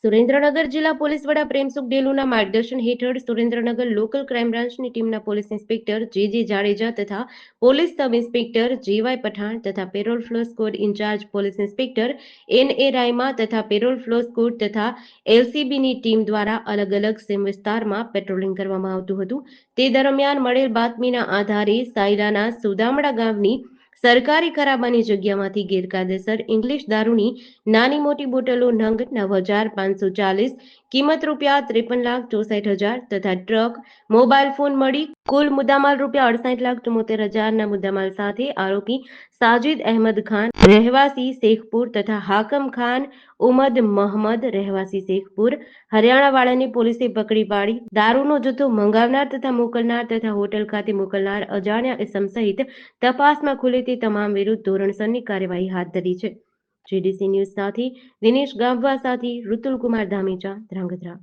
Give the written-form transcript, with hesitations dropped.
સુરેન્દ્રનગર જિલ્લા પોલીસ વડા પ્રેમસુખ ડેલુના માર્ગદર્શન હેઠળ સુરેન્દ્રનગર લોકલ ક્રાઇમ બ્રાન્ચની ટીમના પોલીસ ઇન્સ્પેક્ટર જે જાડેજા તથા police sub inspector J Pathan તથા parole furlough squad incharge police inspector A Raima તથા પેરોલ ફ્લો સ્કોડ તથા એલસીબીની ટીમ દ્વારા અલગ અલગ સીમ વિસ્તારમાં પેટ્રોલિંગ કરવામાં આવતું હતું। તે દરમિયાન મળેલ બાતમીના આધારે સાયલાના સુદામડા ગામની સરકારી ખરાબાની જગ્યામાંથી ગેરકાયદેસર ઇંગ્લિશ દારૂની નાની મોટી બોટલો નંગ 9,540 કિંમત ₹53,64,000 તથા ટ્રક મોબાઈલ ફોન મળી કુલ મુદ્દામાલ ₹68,74,000ના મુદ્દામાલ સાથે આરોપી સાજિદ અહેમદ ખાન રહેવાસી શેખપુર તથા હાકમ ખાન ઉમદ મહમદ રહેવાસી શેખપુર હરિયાણાવાળાને પોલીસે પકડી પાડી દારૂનો જથ્થો મંગાવનાર તથા મોકલનાર તથા હોટલ ખાતે મોકલનાર અજાણ્યા ઇસમ સહિત તપાસમાં ખુલે તે તમામ વિરુદ્ધ ધોરણસરની કાર્યવાહી હાથ ધરી છે। જીડીસી ન્યૂઝ સાથે દિનેશ ગામવા સાથે ઋતુલ કુમાર ધામેચા ધ્રાંગધ્રા।